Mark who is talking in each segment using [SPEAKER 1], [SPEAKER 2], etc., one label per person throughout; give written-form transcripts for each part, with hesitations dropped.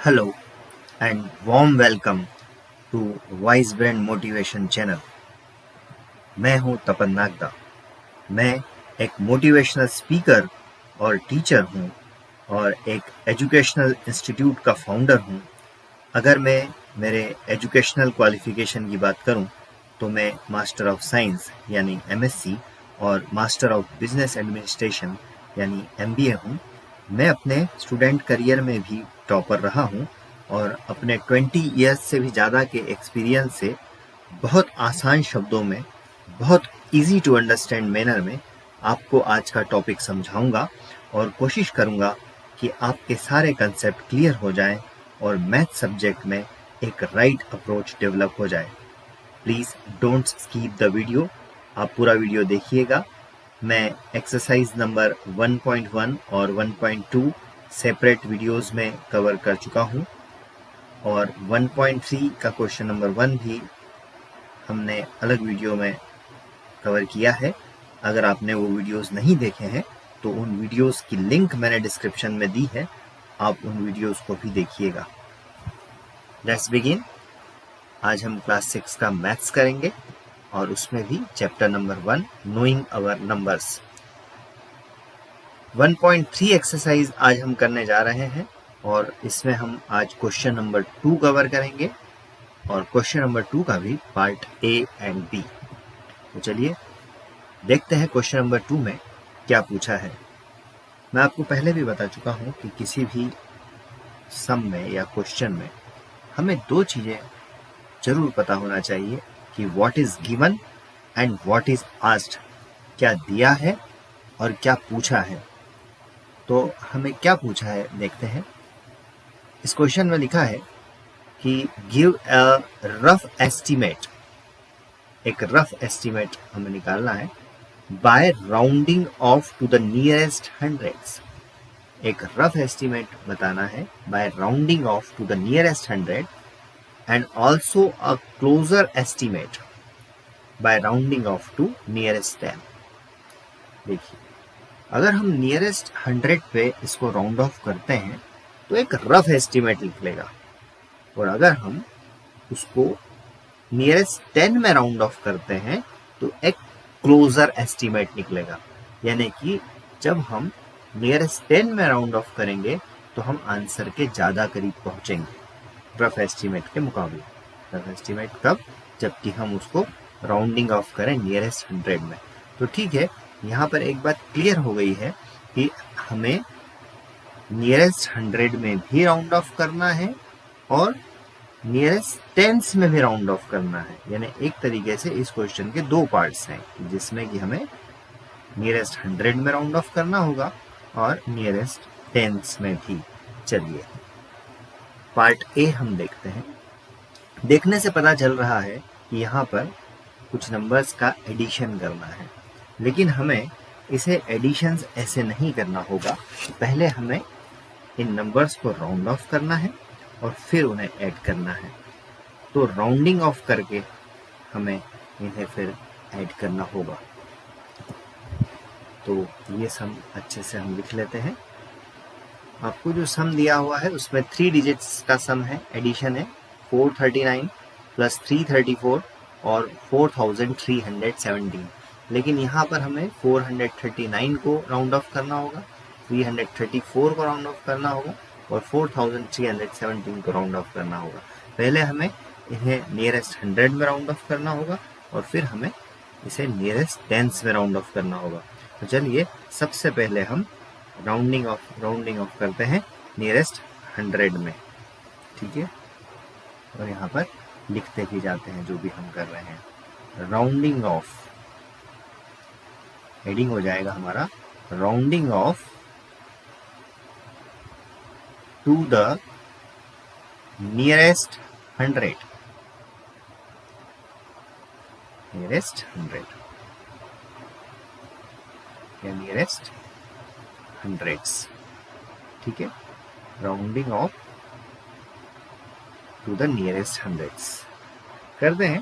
[SPEAKER 1] Hello and warm welcome to Wise Brain Motivation Channel। मैं हूं तपन नागदा। मैं एक मोटिवेशनल स्पीकर और टीचर हूं और एक एजुकेशनल इंस्टीट्यूट का फाउंडर हूं। अगर मैं मेरे एजुकेशनल क्वालिफिकेशन की बात करूं तो मैं मास्टर ऑफ साइंस यानी MSc और मास्टर ऑफ बिजनेस एडमिनिस्ट्रेशन यानी MBA हूं। मैं अपने स्टूडेंट करियर में भी टॉपर रहा हूं और अपने 20 इयर्स से भी ज़्यादा के एक्सपीरियंस से बहुत आसान शब्दों में, बहुत इजी टू अंडरस्टैंड मैनर में आपको आज का टॉपिक समझाऊंगा और कोशिश करूंगा कि आपके सारे कंसेप्ट क्लियर हो जाएं और मैथ सब्जेक्ट में एक राइट अप्रोच डेवलप हो जाए। Please don't skip the video, आप पूरा वीडियो देखिएगा। मैं एक्सरसाइज नंबर 1.1 और 1.2 सेपरेट वीडियोस में कवर कर चुका हूं और 1.3 का क्वेश्चन नंबर 1 भी हमने अलग वीडियो में कवर किया है। अगर आपने वो वीडियोस नहीं देखे हैं तो उन वीडियोस की लिंक मैंने डिस्क्रिप्शन में दी है, आप उन वीडियोस को भी देखिएगा। Let's begin. आज हम क्लास 6 का मैथ्स करेंगे और उसमें भी चैप्टर नंबर 1 नोइंग अवर नंबर्स। 1.3 एक्सरसाइज आज हम करने जा रहे हैं और इसमें हम आज क्वेश्चन नंबर 2 कवर करेंगे और क्वेश्चन नंबर 2 का भी पार्ट A एंड B। तो चलिए देखते हैं क्वेश्चन नंबर 2 में क्या पूछा है। मैं आपको पहले भी बता चुका हूं कि किसी भी सम में या क्वेश्चन में हमें दो चीजें जरूर पता होना चाहिए कि what is given and what is asked. क्या दिया है और क्या पूछा है। तो हमें क्या पूछा है देखते हैं। इस क्वेश्चन में लिखा है कि गिव अ रफ एस्टीमेट। एक रफ एस्टीमेट हमें निकालना है by rounding off to the nearest hundreds. एक रफ एस्टीमेट बताना है by rounding off to the nearest hundred and also a closer estimate by rounding off to nearest 10। देखिए, अगर हम नियरेस्ट 100 पे इसको राउंड ऑफ करते हैं तो एक रफ एस्टीमेट निकलेगा और अगर हम उसको नियरेस्ट 10 में राउंड ऑफ करते हैं तो एक क्लोजर एस्टीमेट निकलेगा। यानी कि जब हम नियरेस्ट 10 में राउंड ऑफ करेंगे तो हम आंसर के ज़्यादा करीब पहुंचेंगे रफ एस्टीमेट के मुकाबले। रफ एस्टीमेट कब? जबकि हम उसको राउंडिंग ऑफ करें नियरेस्ट 100 में। तो ठीक है, यहाँ पर एक बात क्लियर हो गई है कि हमें नियरेस्ट 100 में भी राउंड ऑफ करना है और नियरेस्ट टेंस में भी राउंड ऑफ करना है। यानी एक तरीके से इस क्वेश्चन के दो पार्ट्स हैं जिसमें कि हमें नियरेस्ट 100 में राउंड ऑफ करना होगा और नियरेस्ट टेंस में भी। चलिए पार्ट ए हम देखते हैं। देखने से पता चल रहा है कि यहाँ पर कुछ नंबर्स का एडिशन करना है, लेकिन हमें इसे एडिशंस ऐसे नहीं करना होगा। पहले हमें इन नंबर्स को राउंड ऑफ करना है और फिर उन्हें ऐड करना है। तो राउंडिंग ऑफ करके हमें इन्हें फिर ऐड करना होगा। तो ये सम अच्छे से हम लिख लेते हैं। आपको जो सम दिया हुआ है उसमें 3 डिजिट्स का सम है, एडिशन है 439 प्लस 334 और 4317। लेकिन यहाँ पर हमें 439 को राउंड ऑफ करना होगा, 334 को राउंड ऑफ करना होगा और 4317 को राउंड ऑफ करना होगा। पहले हमें इन्हें नियरेस्ट 100 में राउंड ऑफ करना होगा और फिर हमें इसे नियरेस्ट टेंस में राउंड ऑफ करना होगा। तो चलिए सबसे पहले हम राउंडिंग ऑफ करते हैं नियरेस्ट 100 में। ठीक है, और यहाँ पर लिखते भी जाते हैं जो भी हम कर रहे हैं। राउंडिंग ऑफ, हेडिंग हो जाएगा हमारा rounding off to the nearest 100। Nearest 100 या नियरेस्ट हंड्रेड्स। ठीक है, rounding off to the nearest hundreds करते हैं।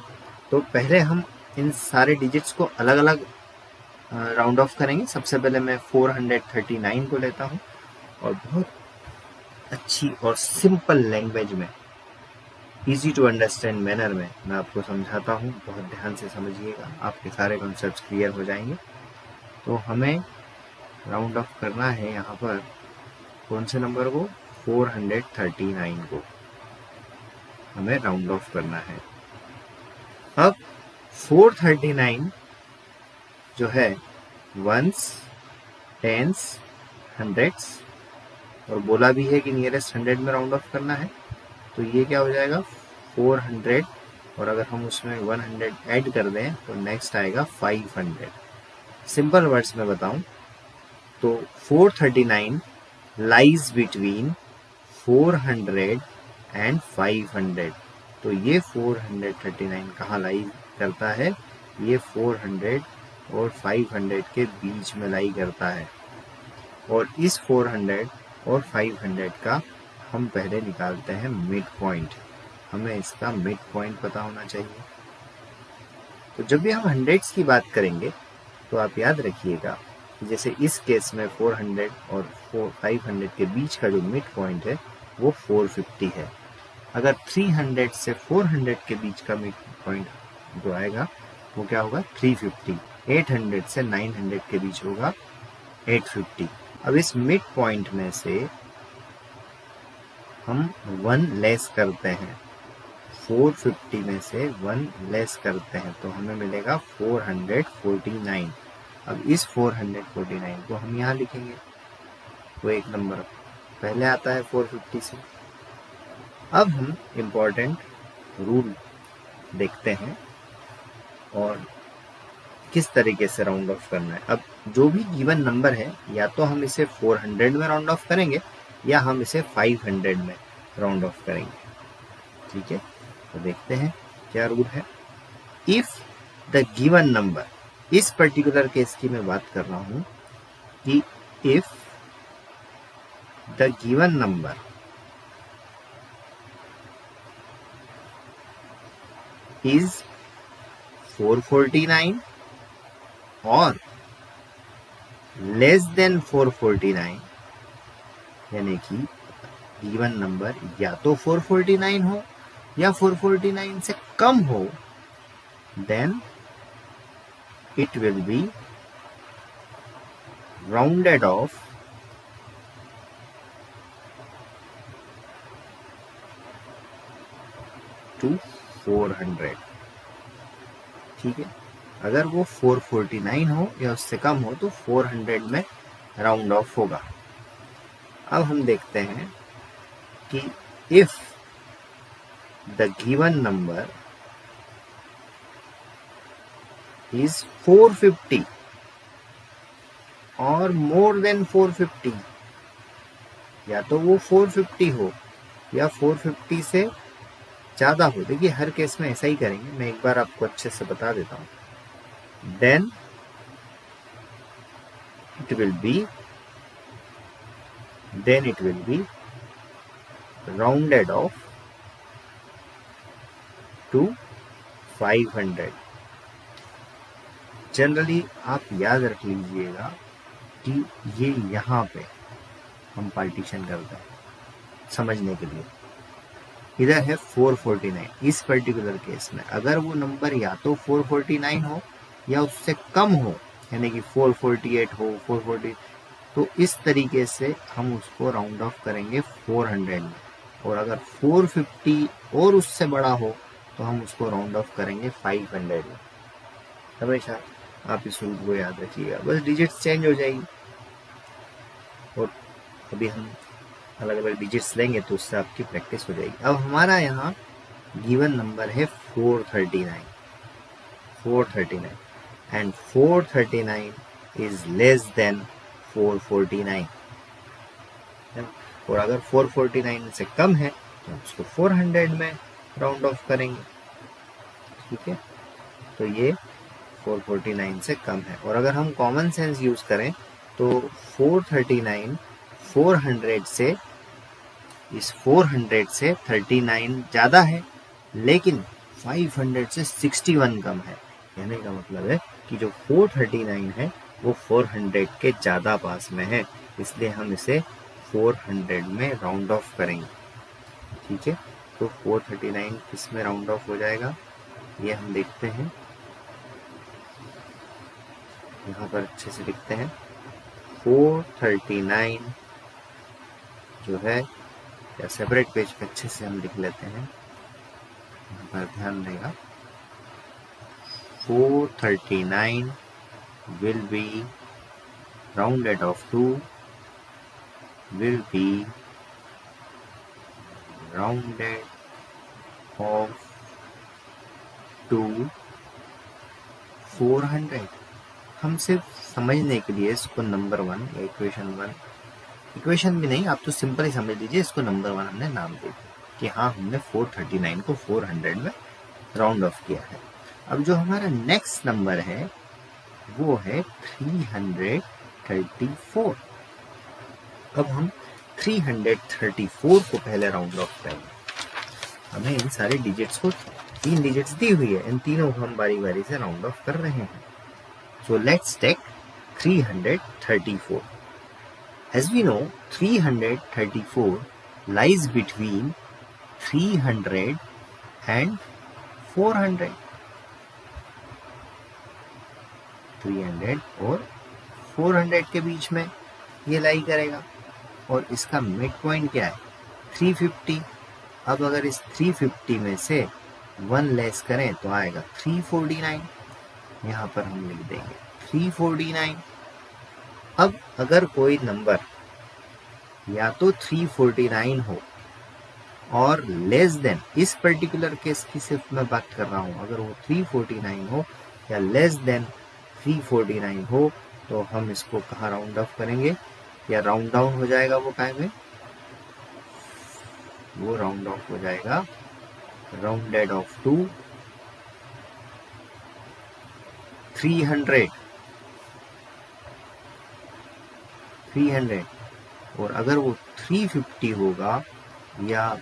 [SPEAKER 1] तो पहले हम इन सारे डिजिट्स को अलग अलग राउंड ऑफ करेंगे। सबसे पहले मैं 439 को लेता हूँ और बहुत अच्छी और सिंपल लैंग्वेज में, इजी टू अंडरस्टैंड मैनर में मैं आपको समझाता हूँ। बहुत ध्यान से समझिएगा, आपके सारे कॉन्सेप्ट्स क्लियर हो जाएंगे। तो हमें राउंड ऑफ करना है यहाँ पर कौन से नंबर को, 439 को हमें राउंड ऑफ करना है। अब 439 जो है वंस, टेंस, हंड्रेड्स, और बोला भी है कि नियरेस्ट 100 में राउंड ऑफ करना है। तो ये क्या हो जाएगा 400, और अगर हम उसमें 100 ऐड कर दें तो नेक्स्ट आएगा 500। सिंपल वर्ड्स में बताऊं तो 439 लाइज बिटवीन 400 एंड 500। तो ये 439 कहाँ लाई करता है, ये 400 और 500 के बीच में लाई करता है। और इस 400 और 500 का हम पहले निकालते हैं मिड पॉइंट। हमें इसका मिड पॉइंट पता होना चाहिए। तो जब भी हम हंड्रेड्स की बात करेंगे तो आप याद रखिएगा कि जैसे इस केस में 400 और 500 के बीच का जो मिड पॉइंट है वो 450 है। अगर 300 से 400 के बीच का मिड पॉइंट जो आएगा वो क्या होगा 350। 800 से 900 के बीच होगा 850। अब इस मिड पॉइंट में से हम 1 लेस करते हैं, 450 में से 1 लेस करते हैं तो हमें मिलेगा 449। अब इस 449 को हम यहाँ लिखेंगे, वो एक नंबर पहले आता है 450 से। अब हम इम्पोर्टेंट रूल देखते हैं और किस तरीके से राउंड ऑफ करना है। अब जो भी गिवन नंबर है या तो हम इसे 400 में राउंड ऑफ करेंगे या हम इसे 500 में राउंड ऑफ करेंगे। ठीक है, तो देखते हैं क्या रूल है। इफ द गिवन नंबर, इस पर्टिकुलर केस की मैं बात कर रहा हूं कि if the given number is 449 और लेस देन 449, यानी कि गिवन नंबर या तो 449 हो या 449 से कम हो, then it will be rounded off to 400। ठीक है, अगर वो 449 हो या उससे कम हो तो 400 में राउंड ऑफ होगा। अब हम देखते हैं कि if the given number is 450 और मोर देन 450, या तो वो 450 हो या 450 से ज्यादा हो। देखिए हर केस में ऐसा ही करेंगे, मैं एक बार आपको अच्छे से बता देता हूं। Then it will be rounded off to 500। Generally आप याद रख लीजिएगा कि ये यहाँ पे हम पार्टीशन करते हैं समझने के लिए। इधर है 449, इस पर्टिकुलर केस में अगर वो नंबर या तो 449 हो या उससे कम हो, यानी कि 448 हो, 440, तो इस तरीके से हम उसको राउंड ऑफ करेंगे 400 में। और अगर 450 और उससे बड़ा हो तो हम उसको राउंड ऑफ करेंगे 500 में। हमेशा आप इस रूल को याद रखिएगा, बस डिजिट्स चेंज हो जाएगी। और अभी हम अलग अलग डिजिट्स लेंगे तो उससे आपकी प्रैक्टिस हो जाएगी। अब हमारा यहाँ गिवन नंबर है 439 एंड 439 इज लेस देन 449, और अगर 449 से कम है तो हम उसको 400 में राउंड ऑफ करेंगे। ठीक है, तो ये 449 से कम है। और अगर हम कॉमन सेंस यूज करें तो 439 400 से, इस 400 से 39 ज्यादा है, लेकिन 500 से 61 कम है। कहने का मतलब है कि जो 439 है वो 400 के ज्यादा पास में है, इसलिए हम इसे 400 में राउंड ऑफ करेंगे, ठीक है। तो 439 किस में राउंड ऑफ हो जाएगा ये हम देखते हैं, यहाँ पर अच्छे से लिखते हैं। 439 जो है, या सेपरेट पेज पे अच्छे से हम लिख लेते हैं, यहाँ पर ध्यान देगा। 439 will be rounded off to, will be rounded off to 400। हम सिर्फ समझने के लिए इसको नंबर 1 या इक्वेशन भी नहीं, आप तो सिंपल ही समझ लीजिए, इसको नंबर 1 हमने नाम दे दिया कि हाँ हमने 439 को 400 में राउंड ऑफ किया है। अब जो हमारा नेक्स्ट नंबर है वो है 334। अब हम 334 को पहले राउंड ऑफ करेंगे। हमें इन सारे डिजिट्स को 3 डिजिट्स दी हुई है, इन तीनों को हम बारी बारी से राउंड ऑफ कर रहे हैं। So let's take 334। As we know, 334 lies between 300 and 400। 300 और 400 के बीच में ये लाई करेगा, और इसका मिड पॉइंट क्या है 350। अब अगर इस 350 में से 1 लेस करें तो आएगा 349, यहाँ पर हम लिख देंगे 349। अब अगर कोई नंबर या तो 349 हो और लेस देन, इस पर्टिकुलर केस की सिर्फ मैं बात कर रहा हूं, अगर वो 349 हो या लेस देन 349 हो तो हम इसको कहाँ राउंड ऑफ करेंगे, या राउंड डाउन हो जाएगा वो काय में, वो राउंड ऑफ हो जाएगा राउंडेड ऑफ टू 300। और अगर वो 350 होगा या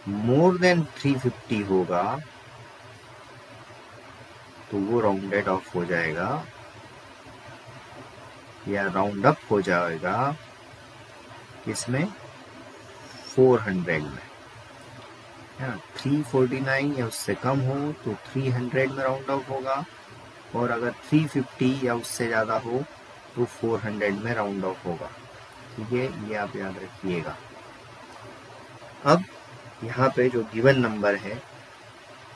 [SPEAKER 1] मोर देन 350 होगा तो वो राउंडेड ऑफ हो जाएगा या राउंड अप हो जाएगा किसमें 400 में, है ना। 349 या उससे कम हो तो 300 में राउंड ऑफ होगा, और अगर 350 या उससे ज़्यादा हो तो 400 में राउंड ऑफ होगा, ठीक है। ये आप याद रखिएगा। अब यहाँ पे जो गिवन नंबर है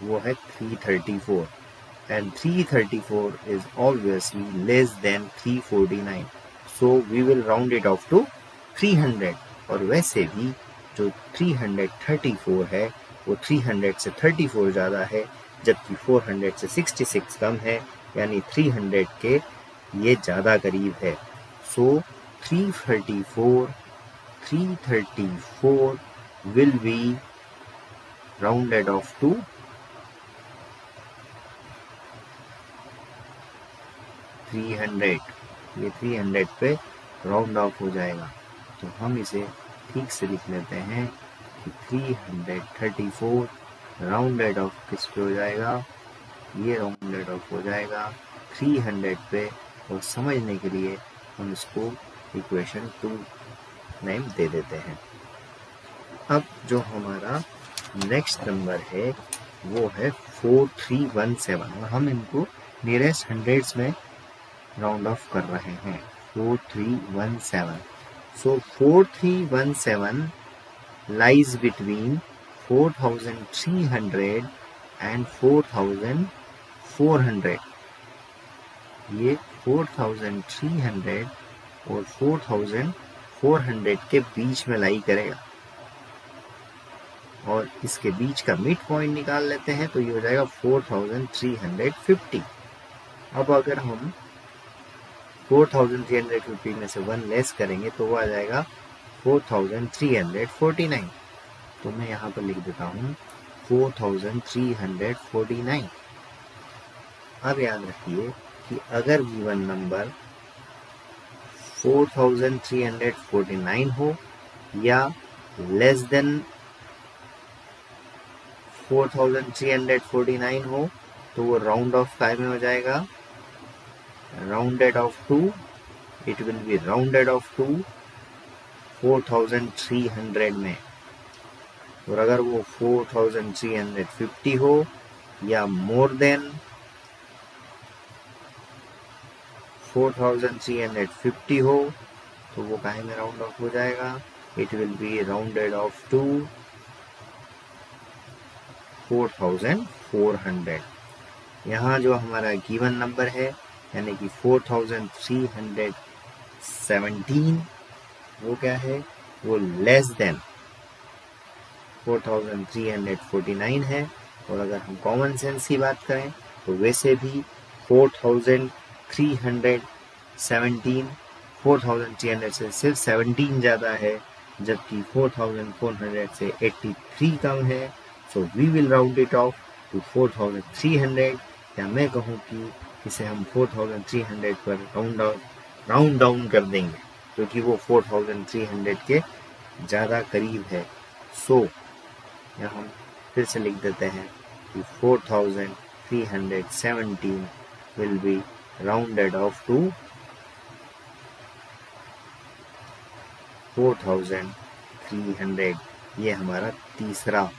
[SPEAKER 1] वो है 334, and 334 is obviously less than 349, so we will round it off to 300। और वैसे भी जो 334 है वो 300 से 34 ज़्यादा है, जबकि 400 से 66 कम है, यानी 300 के ये ज़्यादा करीब है। सो 334 will be rounded off to 300। ये 300 पे राउंड ऑफ हो जाएगा, तो हम इसे ठीक से लिख लेते हैं कि 334 राउंडेड ऑफ किस पे हो जाएगा, ये राउंडेड ऑफ हो जाएगा 300 पे, और समझने के लिए हम इसको इक्वेशन 2 नेम दे देते हैं। अब जो हमारा नेक्स्ट नंबर है वो है 4317, और हम इनको नियरेस्ट हंड्रेड्स में राउंड ऑफ कर रहे हैं। 4317। सो 4317 lies between 4300 and 4400। ये 4300 और 4400 के बीच में लाई करेगा, और इसके बीच का मिड पॉइंट निकाल लेते हैं तो ये हो जाएगा 4350। अब अगर हम 4350 में से 1 लेस करेंगे तो वो आ जाएगा 4349। तो मैं यहाँ पर लिख देता हूँ 4349। अब याद रखिए कि अगर गिवन नंबर 4349 हो या लेस देन 4349 हो तो वो राउंड ऑफ काय में हो जाएगा, rounded off to. It will be rounded off to 4300 में, और अगर वो 4350 हो या मोर देन 4350 हो तो वो काहे में राउंड ऑफ हो जाएगा, it will be rounded off to 4400। यहाँ जो हमारा गिवन नंबर है यानी कि 4317 वो क्या है, वो लेस देन 4349 है। और अगर हम कॉमन सेंस की बात करें तो वैसे भी 4300 से सिर्फ 17 ज़्यादा है, जबकि 4400 से 83 कम है। So we will round it off to 4300, या मैं कहूँ कि इसे हम 4300 पर राउंड डाउन कर देंगे क्योंकि वो 4300 के ज़्यादा करीब है। सो यहाँ हम फिर से लिख देते हैं कि 4317 will be rounded off to 4300। ये हमारा तीसरा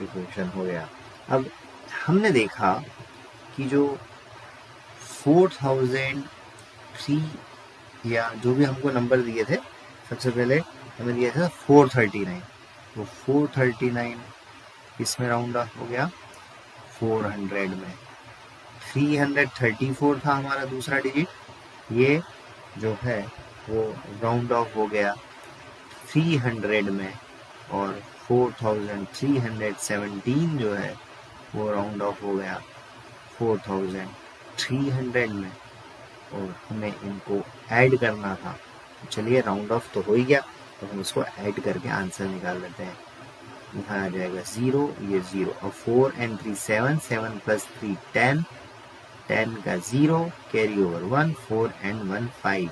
[SPEAKER 1] इक्वेशन हो गया। अब हमने देखा कि जो 4003 या जो भी हमको नंबर दिए थे, सबसे पहले हमें दिया था 439, तो 439 इसमें राउंड ऑफ हो गया 400 में। 334 था हमारा दूसरा डिजिट, ये जो है वो राउंड ऑफ हो गया 300 में। और 4317 जो है वो राउंड ऑफ हो गया 4300 में, और हमें इनको ऐड करना था। तो चलिए राउंड ऑफ तो हो ही गया, तो हम इसको ऐड करके आंसर निकाल लेते हैं। यहाँ आ जाएगा 0, ये 0, और 4 and 3 7, 7 plus 3 10, 10 का 0 कैरी ओवर 1, 4 and 1 5।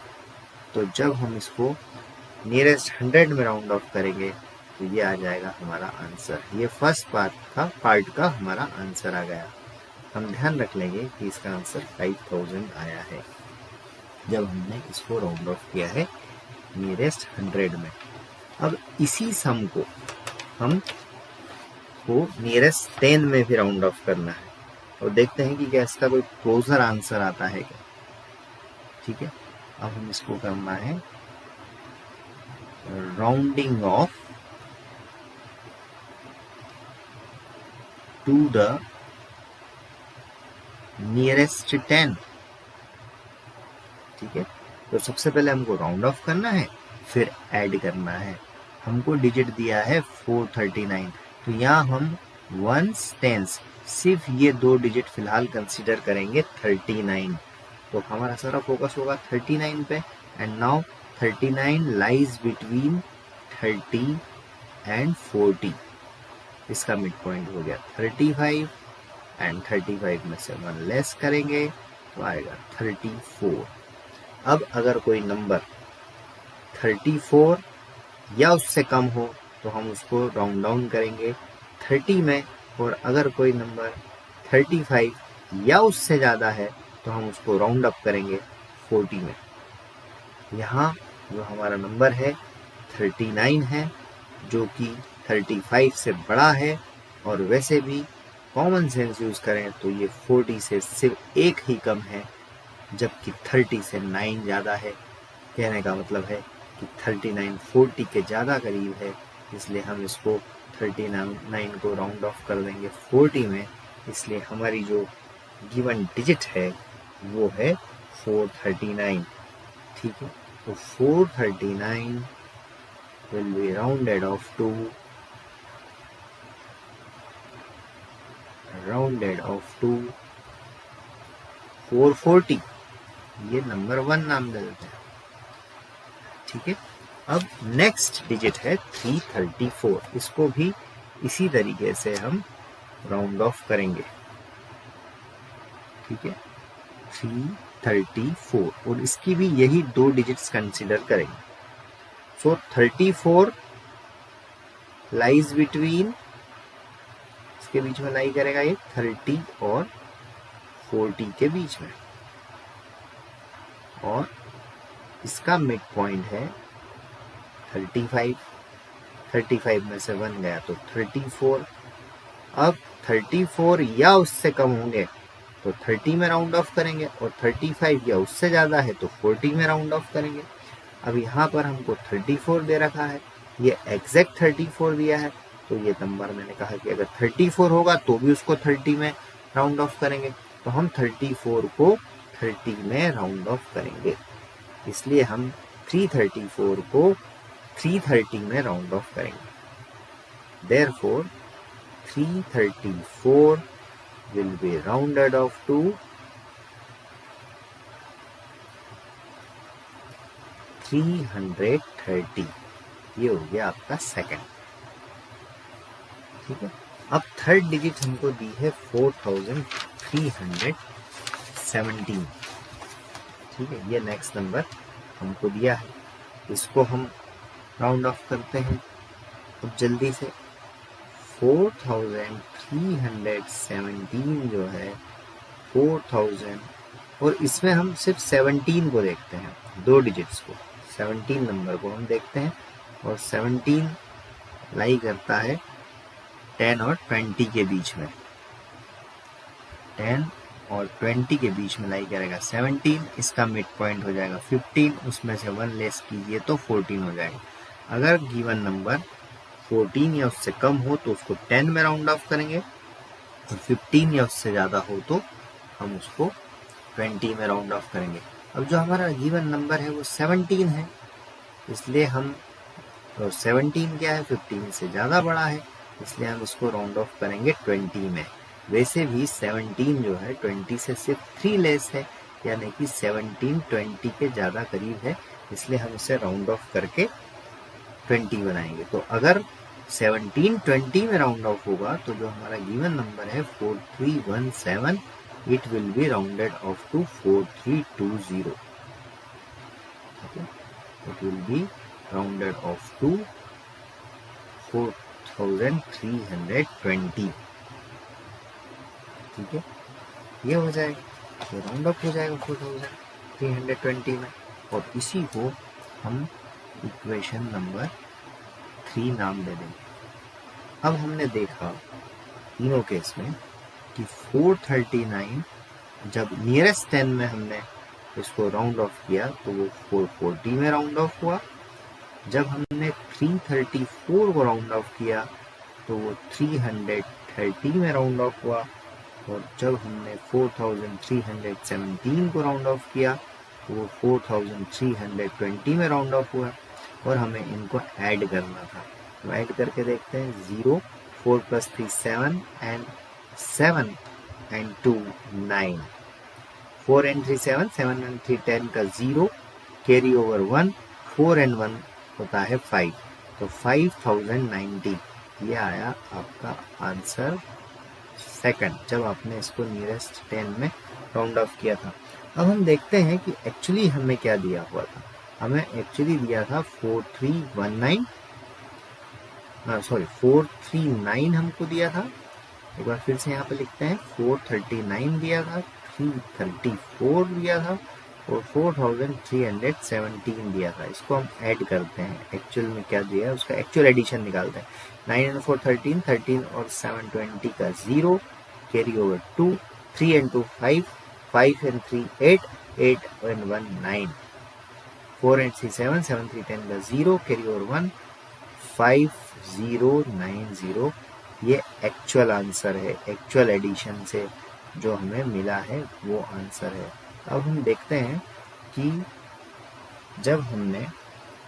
[SPEAKER 1] तो जब हम इसको नियरेस्ट 100 में राउंड ऑफ करेंगे तो ये आ जाएगा हमारा आंसर। ये फर्स्ट पार्ट का हमारा आंसर आ गया। हम ध्यान रख लेंगे कि इसका आंसर 5000 आया है जब हमने इसको राउंड ऑफ किया है नियरेस्ट 100 में। अब इसी सम को हम को नियरेस्ट 10 में भी राउंड ऑफ करना है और देखते हैं कि क्या इसका कोई क्लोजर आंसर आता है क्या। ठीक है, अब हम इसको करना है rounding off to the nearest 10। ठीक है, तो सबसे पहले हमको राउंड ऑफ करना है, फिर ऐड करना है। हमको डिजिट दिया है 439, तो यहाँ हम वंस टेंस सिर्फ ये दो डिजिट फिलहाल कंसीडर करेंगे 39। तो हमारा सारा फोकस होगा 39 पे। And now 39 lies between 30 and 40। इसका मिड पॉइंट हो गया 35, एंड 35 में से 1 लेस करेंगे तो आएगा 34। अब अगर कोई नंबर 34 या उससे कम हो तो हम उसको राउंड डाउन करेंगे 30 में, और अगर कोई नंबर 35 या उससे ज़्यादा है तो हम उसको राउंड अप करेंगे 40 में। यहाँ जो हमारा नंबर है 39 है, जो कि 35 से बड़ा है, और वैसे भी कॉमन सेंस यूज़ करें तो ये 40 से सिर्फ एक ही कम है, जबकि 30 से 9 ज़्यादा है। कहने का मतलब है कि 39 40 के ज़्यादा करीब है, इसलिए हम इसको 39 को राउंड ऑफ कर देंगे 40 में। इसलिए हमारी जो गिवन डिजिट है वो है 439। ठीक है, तो 439 will be rounded off to 440। ये नंबर 1 नाम दे देते हैं। ठीक है, अब नेक्स्ट डिजिट है 334। इसको भी इसी तरीके से हम राउंड ऑफ करेंगे। ठीक है, 334, और इसकी भी यही दो डिजिट्स कंसीडर करेंगे। सो 34 लाइज बिटवीन, इसके बीच में लाई करेगा ये 30 और 40 के बीच में, और इसका मिड पॉइंट है 35, 35 में से 1 गया तो 34। अब 34 या उससे कम होंगे तो 30 में राउंड ऑफ करेंगे, और 35 या उससे ज़्यादा है तो 40 में राउंड ऑफ करेंगे। अब यहाँ पर हमको 34 दे रखा है, ये एग्जैक्ट 34 दिया है, तो ये नंबर मैंने कहा कि अगर 34 होगा तो भी उसको 30 में राउंड ऑफ करेंगे, तो हम 34 को 30 में राउंड ऑफ करेंगे, इसलिए हम 334 को 330 में राउंड ऑफ करेंगे। Therefore 334 will be rounded off to 330। ये हो गया आपका सेकंड। ठीक है, अब थर्ड डिजिट हमको दी है 4317। ठीक है, ये नेक्स्ट नंबर हमको दिया है, इसको हम राउंड ऑफ करते हैं। अब जल्दी से 4317 जो है 4000, और इसमें हम सिर्फ 17 को देखते हैं, दो डिजिट्स को, 17 नंबर को हम देखते हैं, और 17 लाई करता है 10 और 20 के बीच में, 10 और 20 के बीच में लाई करेगा 17, इसका मिड पॉइंट हो जाएगा 15, उसमें से 1 लेस कीजिए तो 14 हो जाएगा। अगर गिवन नंबर 14 या उससे कम हो तो उसको 10 में राउंड ऑफ करेंगे, और 15 या उससे ज़्यादा हो तो हम उसको 20 में राउंड ऑफ करेंगे। अब जो हमारा गिवन नंबर है वो 17 है, इसलिए हम, तो 17 क्या है, 15 से ज़्यादा बड़ा है, इसलिए हम इसको राउंड ऑफ करेंगे 20 में। वैसे भी 17 जो है 20 से सिर्फ 3 लेस है, यानी कि 17 20 के ज़्यादा करीब है, इसलिए हम इसे राउंड ऑफ करके 20 बनाएंगे। तो अगर 17 20 में राउंड ऑफ होगा तो जो हमारा गिवन नंबर है 4317, it will be rounded off to 4320। It will be rounded off to 4320। ठीक है, ये हो जाएगा, तो राउंड ऑफ हो जाएगा 4320 में, और इसी को हम इक्वेशन नंबर 3 नाम दे देंगे। अब हमने देखा तीनों केस में कि 439 जब नियरेस्ट 10 में हमने इसको राउंड ऑफ किया तो वो 440 में राउंड ऑफ हुआ, जब हमने 334 को राउंड ऑफ किया तो वो 330 में राउंड ऑफ हुआ, और जब हमने 4317 को राउंड ऑफ किया तो वो 4320 में राउंड ऑफ हुआ, और हमें इनको ऐड करना था। तो ऐड करके देखते हैं, 0, 4 + 3 7, and 7 and 2 9, 4 and 3 7, 7 and 3 10 का 0, कैरी ओवर 1, 4 and 1 होता है 5, तो 5090 ये आया आपका आंसर सेकंड, जब आपने इसको नियरेस्ट 10 में राउंड ऑफ किया था। अब हम देखते हैं कि एक्चुअली हमें क्या दिया हुआ था। हमें एक्चुअली दिया था 439 हमको दिया था। एक बार फिर से यहाँ पे लिखते हैं, 439 दिया था, 334 दिया था, और 4317 दिया था। इसको हम ऐड करते हैं, एक्चुअल में क्या दिया है उसका एक्चुअल एडिशन निकालते हैं। 9 and 4 13, 13 और 7 20 का 0, carry over 2, 3 and 2 5, 5 and 3 8, 8 and 1 9, 4 and 3 7, 7 3 10 का 0, कैरी ओवर 1, 5090 ये एक्चुअल आंसर है, एक्चुअल एडिशन से जो हमें मिला है वो आंसर है। अब हम देखते हैं कि जब हमने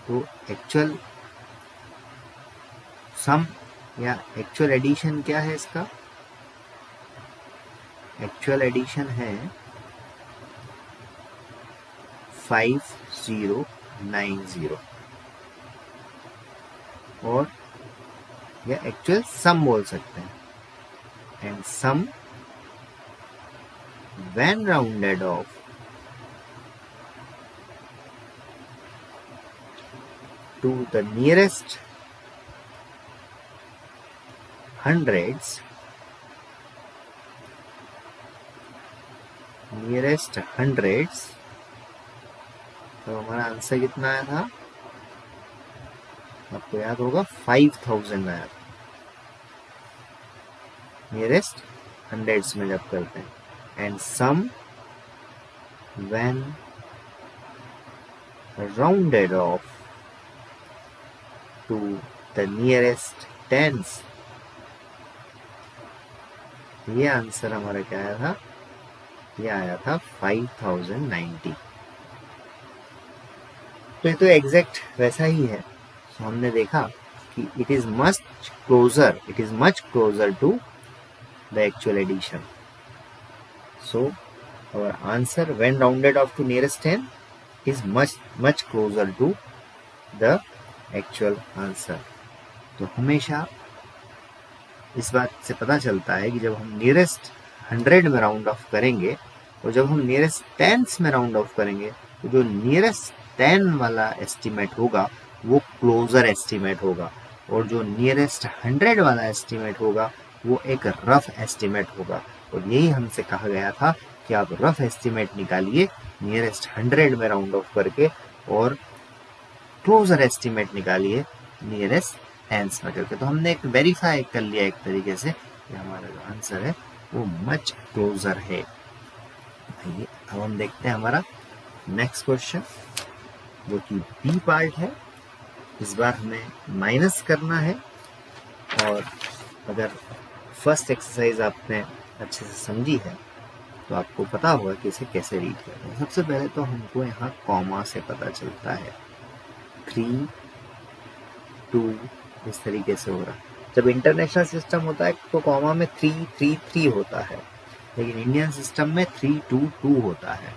[SPEAKER 1] तो एक्चुअल सम या एक्चुअल एडिशन क्या है इसका, एक्चुअल एडिशन है 5090, और या एक्चुअल सम बोल सकते हैं। And sum when rounded off to the nearest hundreds, तो हमारा आंसर कितना आया था आपको याद होगा 5000 आया था नियरेस्ट हंड्रेड्स में जब करते हैं. And sum when rounded off to the nearest tens. ये आंसर हमारा क्या आया था? ये आया था 5090. तो ये तो एग्जैक्ट वैसा ही है. तो हमने देखा कि it is much closer to the actual addition. So our answer when rounded off to nearest 10 is much closer to the actual answer. तो हमेशा इस बात से पता चलता है कि जब हम नियरेस्ट 100 में राउंड ऑफ करेंगे और जब हम नियरेस्ट टेंस में राउंड ऑफ करेंगे तो जो नियरेस्ट 10 वाला एस्टिमेट होगा वो क्लोजर एस्टिमेट होगा और जो नियरेस्ट 100 वाला एस्टिमेट होगा वो एक रफ एस्टिमेट होगा. और यही हमसे कहा गया था कि आप रफ एस्टिमेट निकालिए नियरेस्ट 100 में राउंड ऑफ करके और क्लोजर एस्टिमेट निकालिए नियरेस्ट टेंस में करके. तो हमने एक वेरीफाई कर लिया एक तरीके से कि हमारा जो आंसर है वो मच क्लोजर है. आइए अब हम देखते हैं हमारा नेक्स्ट क्वेश्चन जो कि बी पार्ट है. इस बार हमें माइनस करना है और अगर फर्स्ट एक्सरसाइज आपने अच्छे से समझी है तो आपको पता होगा कि इसे कैसे रीड करना है. सबसे पहले तो हमको यहाँ कॉमा से पता चलता है 3 2 इस तरीके से हो रहा है. जब इंटरनेशनल सिस्टम होता है तो कॉमा में 3 3 3 होता है लेकिन इंडियन सिस्टम में 3 2 2 होता है.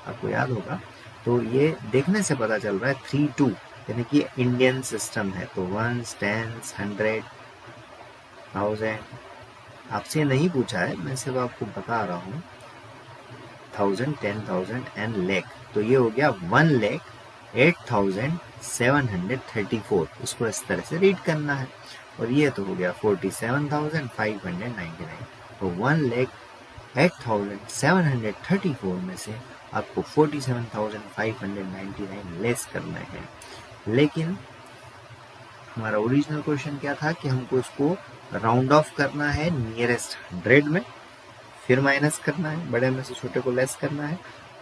[SPEAKER 1] आपको याद होगा. तो ये देखने से पता चल रहा है 3 2 यानी कि इंडियन सिस्टम है. तो 1 10 100 1000 आपसे नहीं पूछा है, मैं सिर्फ आपको बता रहा हूँ. 1000 10,000 एंड लाख. तो ये हो गया 1,08,734. इसको इस तरह से रीड करना है. और ये तो हो गया 47,599. तो 1,08,734 में से आपको 47,599 लेस करना है. लेकिन हमारा ओरिजिनल क्वेश्चन क्या था कि हमको इसको राउंड ऑफ करना है नियरेस्ट 100 में, फिर माइनस करना है, बड़े में से छोटे को लेस करना है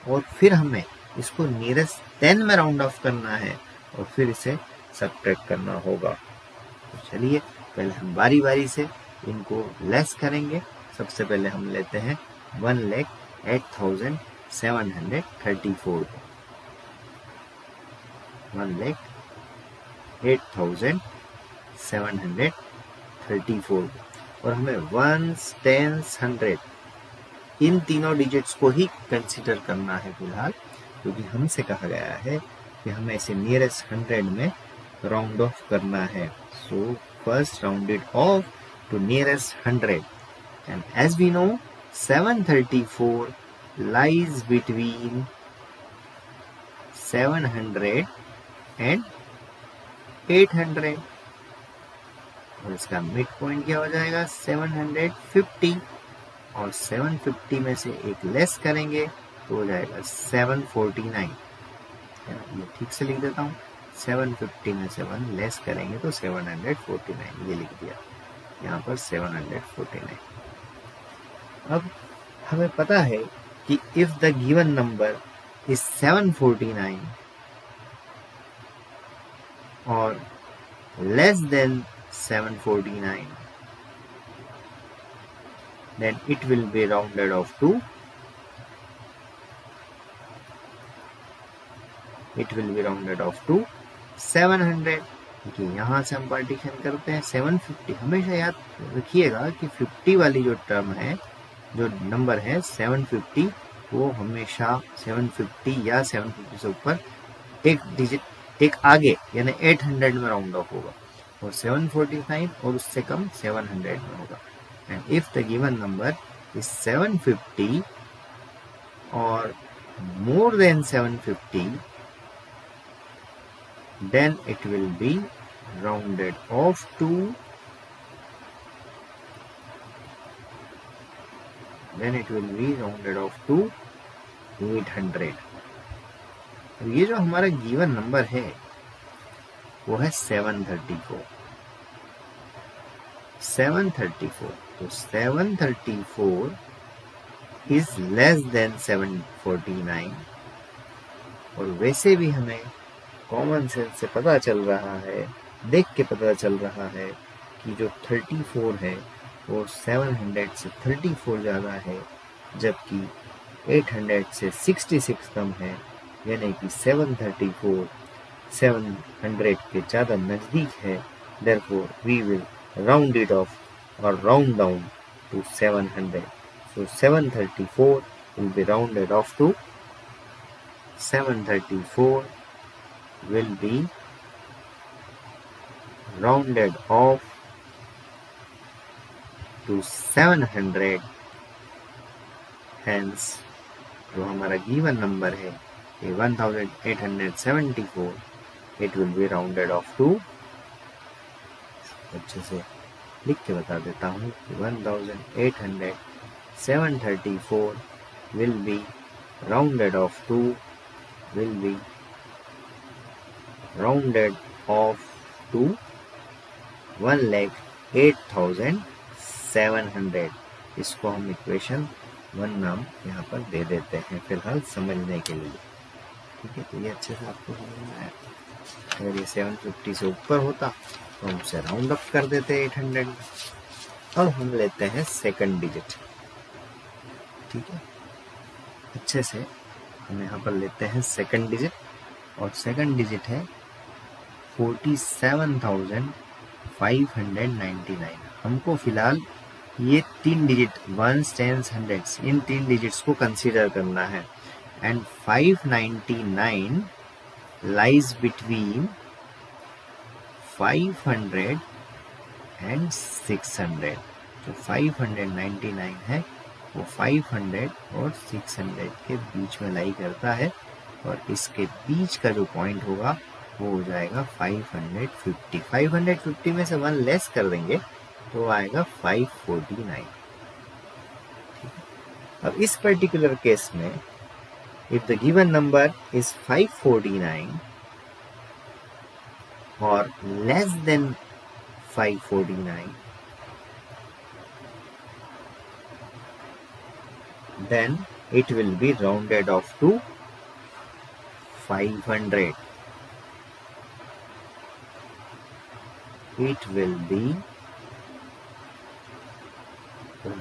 [SPEAKER 1] और फिर हमें इसको नियरेस्ट 10 में राउंड ऑफ करना है और फिर इसे सब्ट्रैक्ट करना होगा. तो चलिए पहले हम बारी बारी से इनको लेस करेंगे. सबसे पहले हम लेते हैं 1,08,734 को. 1,08,734 और हमें 1s 10s 100 इन तीनों डिजिट्स को ही कंसीडर करना है फिलहाल, क्योंकि हमसे कहा गया है कि हमें इसे नियरेस्ट 100 में राउंड ऑफ करना है. So first rounded off to nearest 100 and as we know 734 lies between 700 and 800 और इसका मिड पॉइंट क्या हो जाएगा 750 और 750 में से एक लेस करेंगे तो हो जाएगा 749. ये ठीक से लिख देता हूँ. 750 में से 1 लेस करेंगे तो 749. ये लिख दिया यहाँ पर 749. अब हमें पता है कि if the given number is 749 or less than 749 then it will be rounded off to 700. देखिए यहाँ से हम पार्टीशन करते हैं 750. हमेशा याद रखिएगा कि 50 वाली जो टर्म है, जो नंबर है 750, वो हमेशा 750 या 750 से ऊपर एक डिजिट एक आगे यानी 800 में राउंड ऑफ होगा और 749 और उससे कम 700 में होगा. And if the given number is 750 और more than 750 then it will be rounded off to 800. ये जो हमारा गिवन नंबर है वो है 734। 734, तो 734 इज लेस देन 749। और वैसे भी हमें कॉमन सेंस से पता चल रहा है, देख के पता चल रहा है कि जो 34 है वो 700 से 34 ज़्यादा है, जबकि 800 से 66 कम है, यानी कि 734 700 के ज़्यादा नज़दीक है। Therefore, we will round it off or round down to 700. So 734 will be rounded off to 734 will be rounded off to 700. Hence, जो हमारा गिवन नंबर है ये 1874, it will be rounded off to, अच्छे से लिख के बता देता हूँ कि 1874 will be rounded off to 1,08,700। इसको हम इक्वेशन 1 नाम यहाँ पर दे देते हैं फिलहाल समझने के लिए। ठीक है, तो ये अच्छे से आपको समझ में आया। अगर ये 750 से ऊपर होता तो हम उसे राउंड अप कर देते 800 में। अब हम लेते हैं सेकंड डिजिट। ठीक है, अच्छे से हम यहाँ पर लेते हैं सेकंड डिजिट, और सेकंड डिजिट है 47,599। हमको फिलहाल ये 3 डिजिट 1s, 10s, 100s इन 3 डिजिट्स को कंसीडर करना है। And 599 lies between 500 and 600। जो 599 है वो 500 और 600 के बीच में लाई करता है, और इसके बीच का जो पॉइंट होगा वो हो जाएगा 550। 550 में से 1 लेस कर देंगे तो आएगा 549। अब इस पर्टिकुलर केस में if the given number is 549 और less than 549, then it will be rounded off to 500. It will be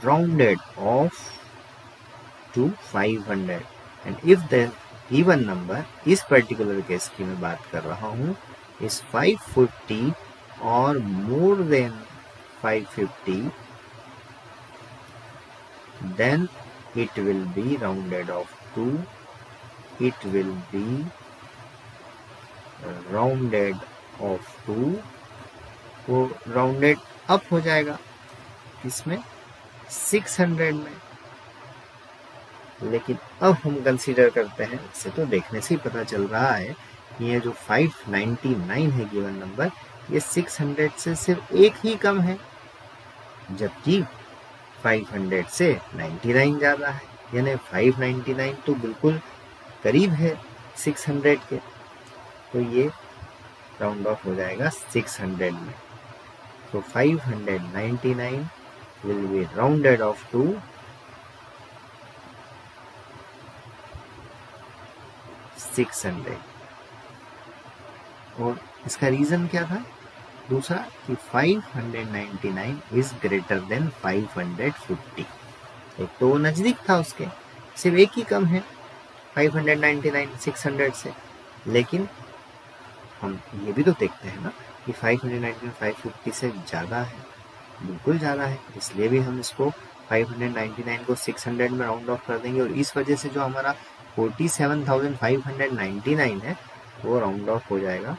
[SPEAKER 1] rounded off to 500. And if the given number, इस particular case की मैं बात कर रहा हूँ, is 550 or more than 550, then it will be rounded off to, it will be rounded off to, वो rounded up हो जाएगा इसमें 600 में। लेकिन अब हम कंसीडर करते हैं, इसे तो देखने से ही पता चल रहा है कि ये जो 599 है गिवन नंबर, ये 600 से सिर्फ एक ही कम है, जबकि 500 से 99 ज़्यादा है, यानी 599 तो बिल्कुल करीब है 600 के, तो ये राउंड ऑफ हो जाएगा 600 में। तो 599 will be rounded off to 600। और इसका रीज़न क्या था दूसरा, कि 599 इज ग्रेटर देन 550। एक तो वो नज़दीक था उसके, सिर्फ एक ही कम है 599 600 से। लेकिन हम ये भी तो देखते हैं ना कि 599 550 से ज़्यादा है, बिल्कुल ज़्यादा है, इसलिए भी हम इसको 599 को 600 में राउंड ऑफ कर देंगे। और इस वजह से जो हमारा 47,599 है वो राउंड ऑफ हो जाएगा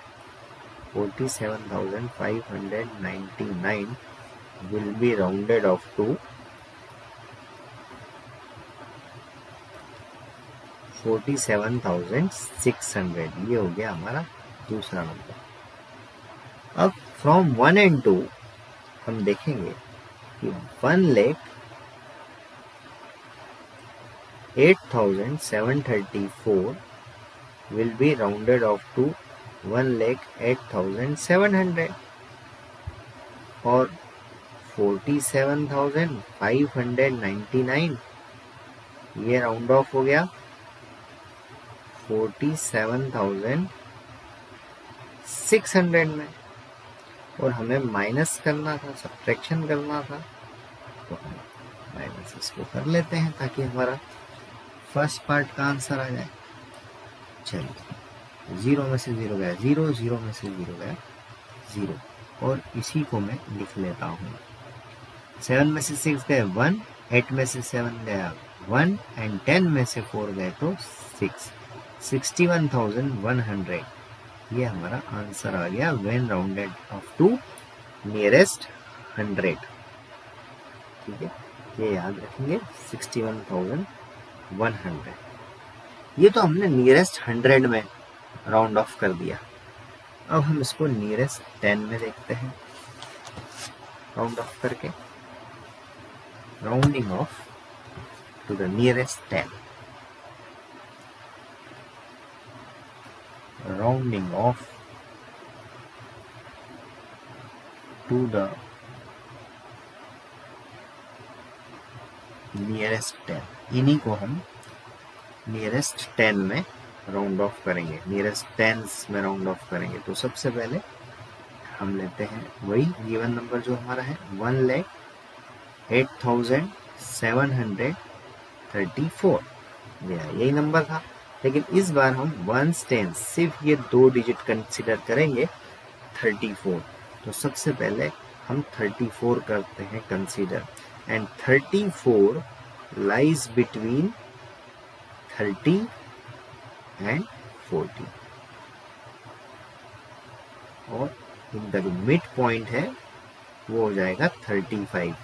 [SPEAKER 1] 47,599 will be rounded off to 47,600। ये हो गया हमारा दूसरा नंबर। अब फ्रॉम 1 and 2 हम देखेंगे कि 1,08,734 will be rounded off to 1,08,700 और 47,599 ये राउंड ऑफ हो गया 47,600 में, और हमें माइनस करना था, सब्ट्रैक्शन करना था, तो हम माइनस इसको कर लेते हैं ताकि हमारा फर्स्ट पार्ट का आंसर आ जाए। चलिए 0 में से 0 गया 0, 0 में से 0 गया 0, और इसी को मैं लिख लेता हूँ। 7 में से 6 गए 1, 8 में से 7 गया 1 एंड 10 में से 4 गए तो 6, 61,100 ये हमारा आंसर आ गया when rounded off to nearest 100। ठीक है, ये याद रखेंगे 61,100। ये तो हमने नियरेस्ट 100 में राउंड ऑफ कर दिया। अब हम इसको नियरेस्ट 10 में देखते हैं राउंड ऑफ करके। Rounding off to the nearest 10, rounding off to the nearest 10, इन्हीं को हम नियरेस्ट 10 में राउंड ऑफ करेंगे, नियरेस्ट टेंस में राउंड ऑफ करेंगे। तो सबसे पहले हम लेते हैं वही गिवन नंबर जो हमारा है 1,08,734, यही नंबर था, लेकिन इस बार हम वंस टेंस सिर्फ ये 2 डिजिट कंसिडर करेंगे 34। तो सबसे पहले हम 34 करते हैं consider, and 34 lies between 30 and 40, और इनका जो मिड पॉइंट है वो हो जाएगा 35।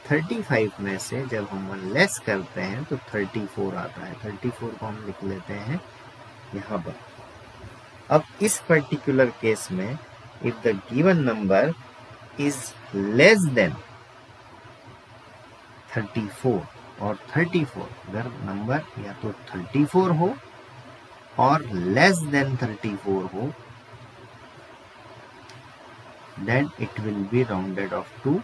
[SPEAKER 1] 35 में से जब हम लेस करते हैं तो 34 आता है। 34 को हम लिख लेते हैं यहाँ पर। अब इस पर्टिकुलर केस में if the given number is less than 34 और 34, अगर नंबर या तो 34 हो और लेस देन 34 हो, then it will be rounded off to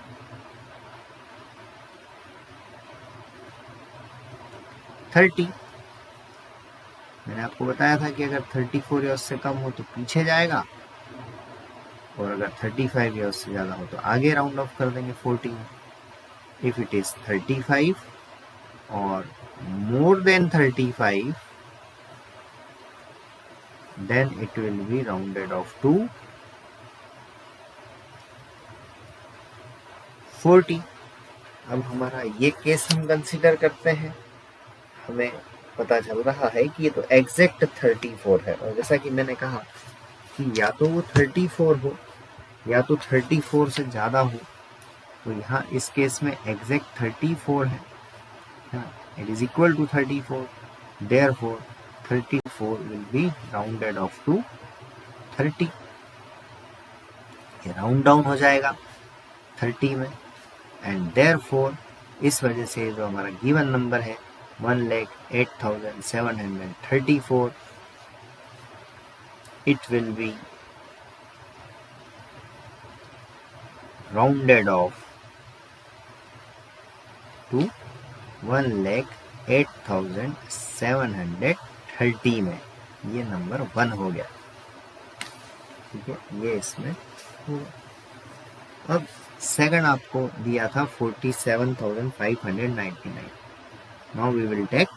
[SPEAKER 1] 30। मैंने आपको बताया था कि अगर 34 या उससे कम हो तो पीछे जाएगा, और अगर 35 या उससे ज्यादा हो तो आगे राउंड ऑफ कर देंगे 40 में। इफ इट इज 35 और more than 35, then it will be rounded off to 40। अब हमारा ये केस हम कंसीडर करते हैं, हमें पता चल रहा है कि ये तो एग्जैक्ट 34 है, और जैसा कि मैंने कहा कि या तो वो 34 हो या तो 34 से ज्यादा हो, तो यहाँ इस केस में एग्जैक्ट 34 है, it is equal to 34, therefore 34 will be rounded off to 30। ये राउंड डाउन हो जाएगा 30 में, एंड देयरफॉर इस वजह से जो हमारा गिवन नंबर है 1,08,734, it will be rounded off to 1,08,730 में। ये नंबर 1 हो गया। ठीक है, ये इसमें होगा। अब सेकंड आपको दिया था 47,599। नाउ वी विल टेक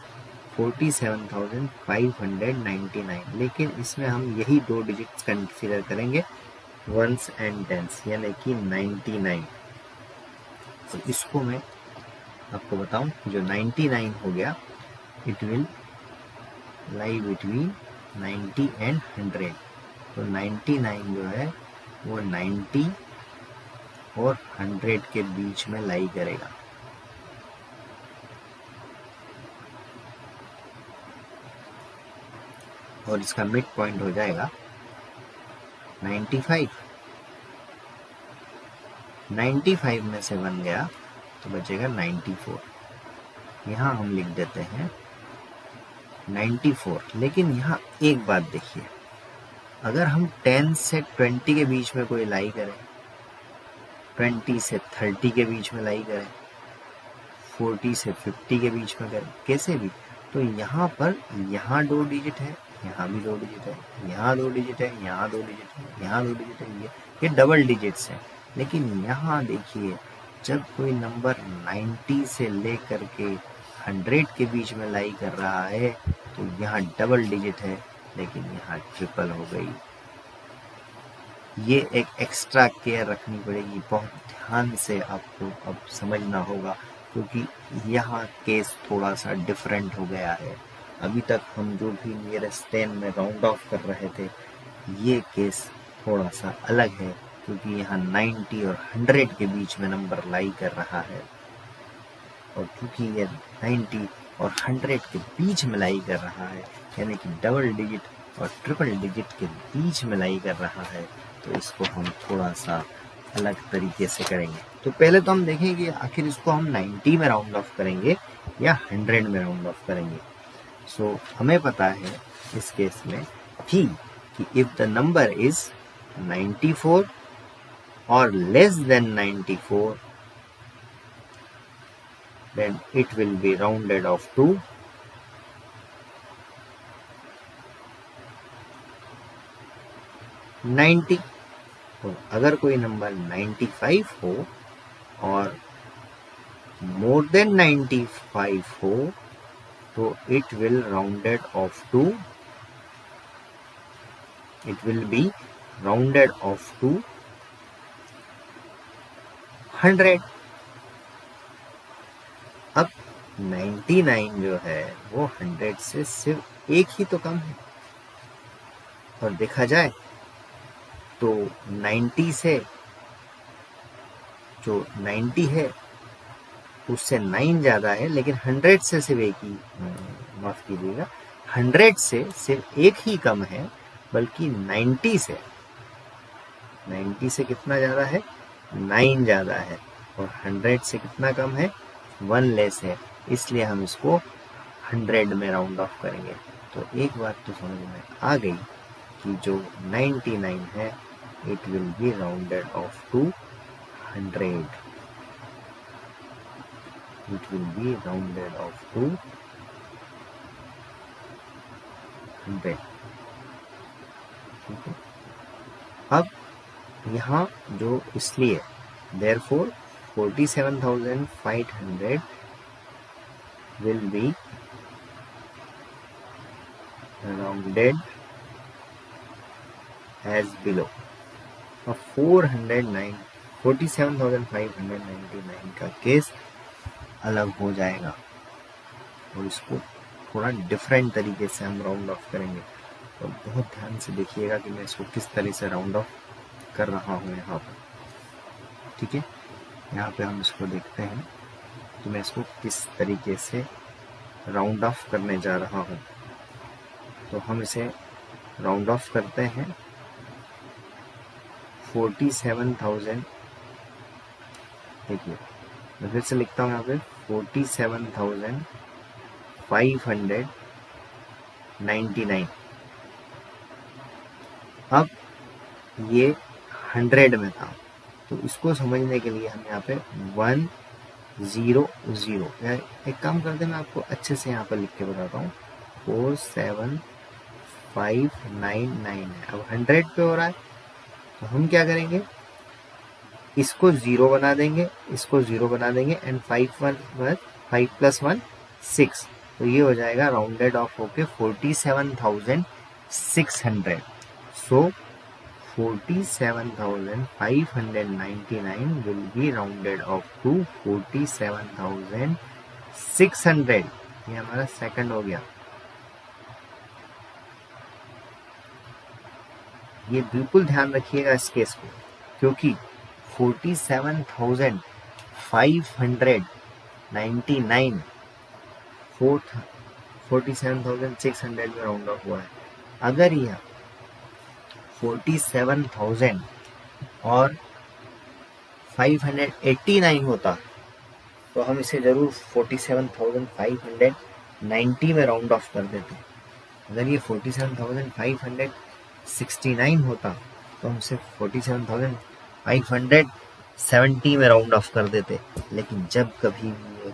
[SPEAKER 1] 47,599, लेकिन इसमें हम यही 2 डिजिट्स कंसीडर करेंगे वंस एंड टेंस, यानी कि 99। तो इसको मैं आपको बताऊं, जो 99 हो गया, it will lie between 90 and 100। तो 99 जो है वो 90 और 100 के बीच में लाई करेगा। और इसका मिड पॉइंट हो जाएगा 95। 95 में से 1 गया तो बचेगा 94। यहाँ हम लिख देते हैं 94। लेकिन यहाँ एक बात देखिए, अगर हम 10 से 20 के बीच में कोई लाई करें, 20 से 30 के बीच में लाई करें, 40 से 50 के बीच में करें, कैसे भी, तो यहाँ पर यहाँ 2 डिजिट है, यहाँ भी 2 डिजिट है, यहाँ 2 डिजिट है, यहाँ 2 डिजिट है, यहाँ 2 डिजिट है, ये डबल डिजिट्स हैं। लेकिन यहाँ देखिए, जब कोई नंबर 90 से लेकर के 100 के बीच में लाई कर रहा है तो यहाँ डबल डिजिट है, लेकिन यहाँ ट्रिपल हो गई। ये एक एक्स्ट्रा केयर रखनी पड़ेगी, बहुत ध्यान से आपको अब समझना होगा, क्योंकि यहाँ केस थोड़ा सा डिफरेंट हो गया है। अभी तक हम जो भी नियरेस्ट 10 में राउंड ऑफ कर रहे थे, ये केस थोड़ा सा अलग है, क्योंकि यहाँ 90 और 100 के बीच में नंबर लाई कर रहा है, और क्योंकि ये 90 और 100 के बीच में लाई कर रहा है, यानी कि डबल डिजिट और ट्रिपल डिजिट के बीच में लाई कर रहा है, तो इसको हम थोड़ा सा अलग तरीके से करेंगे। तो पहले तो हम देखें कि आखिर इसको हम 90 में राउंड ऑफ करेंगे या 100 में राउंड ऑफ करेंगे। सो हमें पता है इस केस में कि इफ द नंबर इज 94 और less than 94, then it will be rounded off to 90। और अगर कोई नंबर 95 हो और मोर देन 95 हो तो it will be rounded off to 100। अब 99 जो है वो 100 से सिर्फ एक ही तो कम है, और देखा जाए तो 90 से जो 90 है उससे 9 ज़्यादा है, लेकिन 100 से सिर्फ एक ही, माफ़ कीजिएगा, 100 से सिर्फ एक ही कम है, बल्कि 90 से कितना ज़्यादा है, 9 ज़्यादा है, और 100 से कितना कम है, 1 लेस है। इसलिए हम इसको 100 में राउंड ऑफ करेंगे। तो एक बात तो समझ में आ गई कि जो 99 है it will be rounded off to 100। It will be rounded off to 100। ठीक है। अब यहाँ जो इसलिए therefore 47,500 will be rounded as below। अब 47,599 का केस अलग हो जाएगा, और इसको थोड़ा डिफरेंट तरीके से हम राउंड ऑफ करेंगे। तो बहुत ध्यान से देखिएगा कि मैं इसको किस तरह से राउंड ऑफ कर रहा हूँ यहाँ पर। ठीक है, यहाँ पे हम इसको देखते हैं कि मैं इसको किस तरीके से राउंड ऑफ करने जा रहा हूँ। तो हम इसे राउंड ऑफ करते हैं 47,000। देखिए मैं फिर से लिखता हूँ यहाँ पे 47,599। अब ये 100 में था, तो इसको समझने के लिए हम यहाँ पे 100, एक काम करते हैं, मैं आपको अच्छे से यहाँ पर लिख के बताता हूँ। 47,599 है, अब 100 पे हो रहा है, तो हम क्या करेंगे, इसको 0 बना देंगे, इसको 0 बना देंगे, एंड 5 + 1 6, तो ये हो जाएगा राउंडेड ऑफ होके 47,600। सो 47,599 will be rounded off to 47,600। ये हमारा सेकंड हो गया। ये बिल्कुल ध्यान रखिएगा इस केस को, क्योंकि 47,599 47,600 में राउंड ऑफ हुआ है। अगर यह 47,000 और 589 होता तो हम इसे जरूर 47,590 में राउंड ऑफ कर देते। अगर ये 47,500 69 होता तो हम सिर्फ 47,570 में राउंड ऑफ कर देते। लेकिन जब कभी भी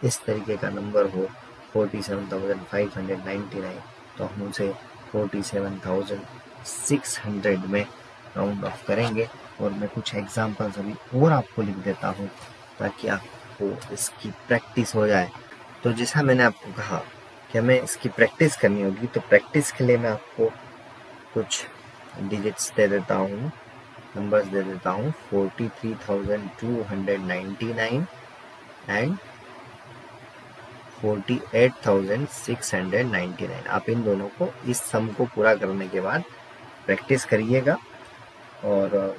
[SPEAKER 1] इस तरीके का नंबर हो 47,599 तो हम उसे 47,600 में राउंड ऑफ करेंगे। और मैं कुछ एग्जाम्पल्स अभी और आपको लिख देता हूँ ताकि आपको इसकी प्रैक्टिस हो जाए। तो जैसा मैंने आपको कहा कि हमें इसकी प्रैक्टिस करनी होगी, तो प्रैक्टिस के लिए मैं आपको कुछ डिजिट्स दे देता हूँ, नंबर्स दे देता हूँ। 43,299 एंड 48,699। आप इन दोनों को, इस सम को पूरा करने के बाद प्रैक्टिस करिएगा और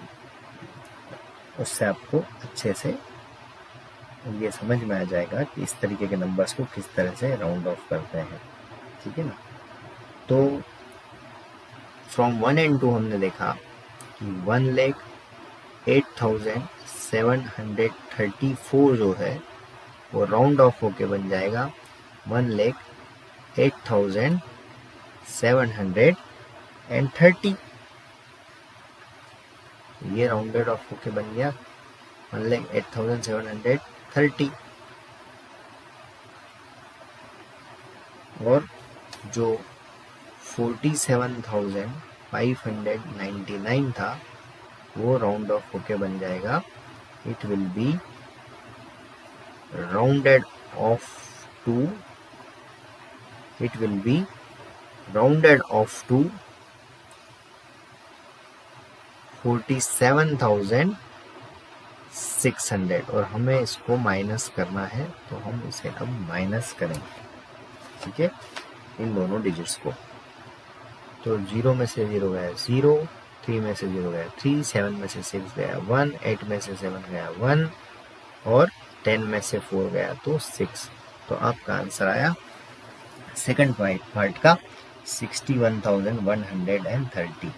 [SPEAKER 1] उससे आपको अच्छे से ये समझ में आ जाएगा कि इस तरीके के नंबर्स को किस तरह से राउंड ऑफ करते हैं। ठीक है ना। तो फ्रॉम 1 and 2 हमने देखा कि 1,08,734 जो है वो राउंड ऑफ होके बन जाएगा 1,08,730। ये राउंडेड ऑफ होके बन गया 1,08,730। और जो 47,599 था वो राउंड ऑफ होके बन जाएगा, it will be rounded off to 47,600 और हमें इसको माइनस करना है तो हम इसे अब माइनस करेंगे। ठीक है, इन दोनों डिजिट्स को। तो 0 में से 0 गया 0, 3 में से 0 गया 3, 7 में से 6 गया 1, 8 में से 7 गया 1 और 10 में से 4 गया तो 6। तो आपका आंसर आया सेकंड पार्ट का 61,130।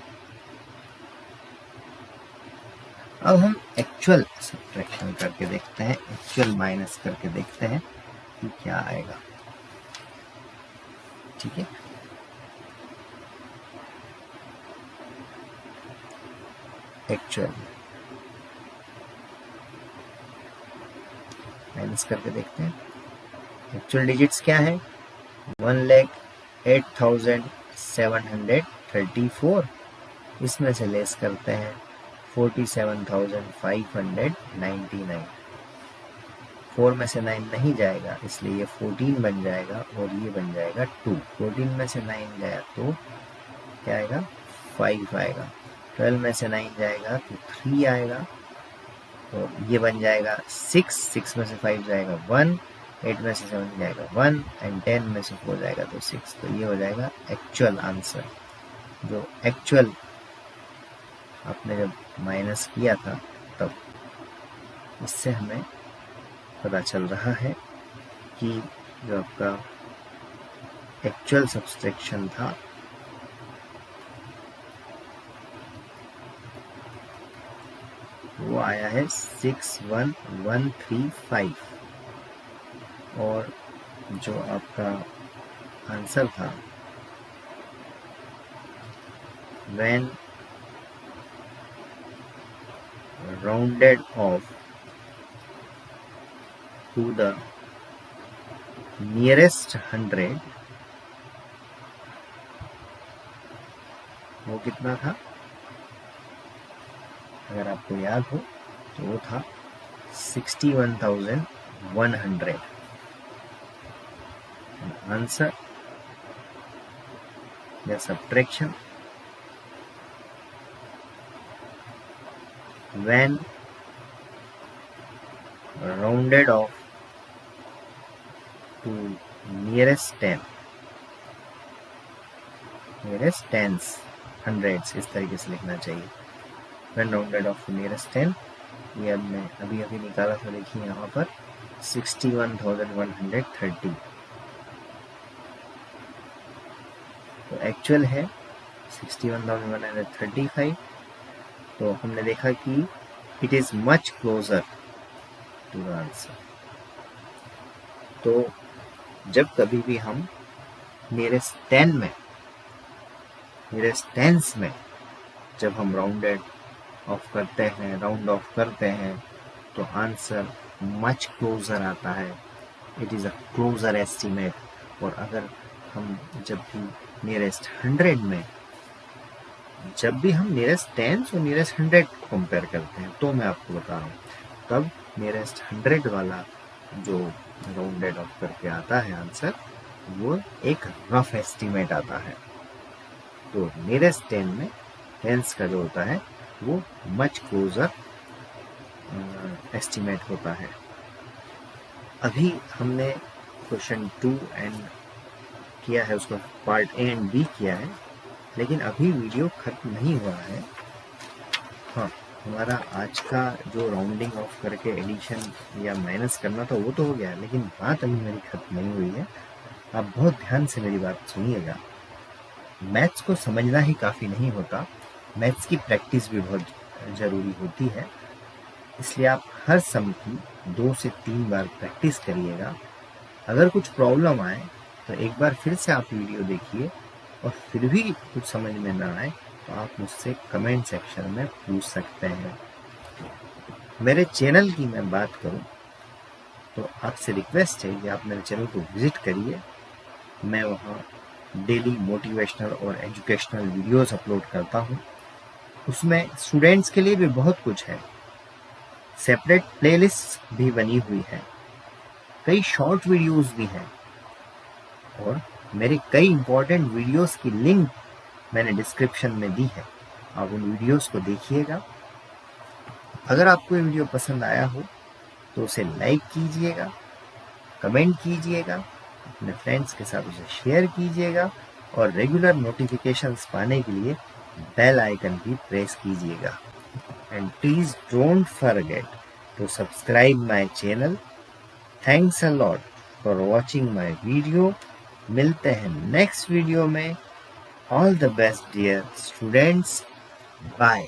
[SPEAKER 1] अब हम एक्चुअल सब्ट्रैक्शन करके देखते हैं, एक्चुअल माइनस करके देखते हैं कि क्या आएगा। ठीक है, एक्चुअल माइनस करके देखते हैं। एक्चुअल डिजिट्स क्या है? 1,08,734। इसमें से लेस करते हैं 47,599। 4 में से 9 नहीं जाएगा इसलिए ये 14 बन जाएगा और ये बन जाएगा 2। 14 में से 9 गया तो क्या आएगा? 5 आएगा। 12 में से 9 जाएगा तो 3 आएगा तो ये बन जाएगा 6। 6 में से 5 जाएगा 1, 8 में से 7 जाएगा 1 एंड 10 में से 4 जाएगा तो 6। तो ये हो जाएगा एक्चुअल आंसर। जो एक्चुअल आपने जब माइनस किया था तब इससे हमें पता चल रहा है कि जो आपका एक्चुअल सब्सट्रैक्शन था वो आया है 61,135 और जो आपका आंसर था when rounded off to the nearest 100 वो कितना था? अगर आपको याद हो तो वो था 61,100। आंसर या subtraction when rounded off to nearest 10, nearest tens, hundreds, इस तरीके से लिखना चाहिए। when rounded off to nearest 10, ये अब मैं अभी निकाला था, देखिए यहाँ पर 61,130। तो एक्चुअल है 61,135। तो हमने देखा कि it is much closer to the answer. तो जब कभी भी हम नियरेस्ट 10 में नियरेस्ट टेंस में जब हम राउंड ऑफ करते हैं तो आंसर मच क्लोजर आता है, it is a closer estimate. और अगर हम जब भी नियरेस्ट 100 में, जब भी हम नियरेस्ट टेंस और नियरेस्ट 100 कंपेयर करते हैं, तो मैं आपको बता रहा हूँ, तब नियरेस्ट 100 वाला जो राउंडेड ऑफ करके आता है आंसर, वो एक रफ एस्टीमेट आता है। तो नियरेस्ट 10 में टेंस का जो होता है वो मच क्लोजर एस्टीमेट होता है। अभी हमने क्वेश्चन 2 एंड किया है, उसका पार्ट ए एंड बी किया है, लेकिन अभी वीडियो खत्म नहीं हुआ है। हाँ, हमारा आज का जो राउंडिंग ऑफ करके एडिशन या माइनस करना था वो तो हो गया, लेकिन बात अभी मेरी खत्म नहीं हुई है। आप बहुत ध्यान से मेरी बात सुनिएगा। मैथ्स को समझना ही काफ़ी नहीं होता, मैथ्स की प्रैक्टिस भी बहुत ज़रूरी होती है। इसलिए आप हर सम की 2 से 3 बार प्रैक्टिस करिएगा। अगर कुछ प्रॉब्लम आए तो एक बार फिर से आप वीडियो देखिए, और फिर भी कुछ समझ में ना आए तो आप मुझसे कमेंट सेक्शन में पूछ सकते हैं। मेरे चैनल की मैं बात करूं तो आपसे रिक्वेस्ट है कि आप मेरे चैनल को विजिट करिए। मैं वहाँ डेली मोटिवेशनल और एजुकेशनल वीडियोस अपलोड करता हूँ। उसमें स्टूडेंट्स के लिए भी बहुत कुछ है, सेपरेट प्लेलिस्ट भी बनी हुई है, कई शॉर्ट वीडियोस भी हैं, और मेरे कई इंपॉर्टेंट वीडियोस की लिंक मैंने डिस्क्रिप्शन में दी है। आप उन वीडियोस को देखिएगा। अगर आपको ये वीडियो पसंद आया हो तो उसे लाइक कीजिएगा, कमेंट कीजिएगा, अपने फ्रेंड्स के साथ उसे शेयर कीजिएगा, और रेगुलर नोटिफिकेशंस पाने के लिए बेल आइकन भी प्रेस कीजिएगा। And please don't forget to subscribe my channel. Thanks a lot for watching my video. मिलते हैं नेक्स्ट वीडियो में। All the best dear students, bye.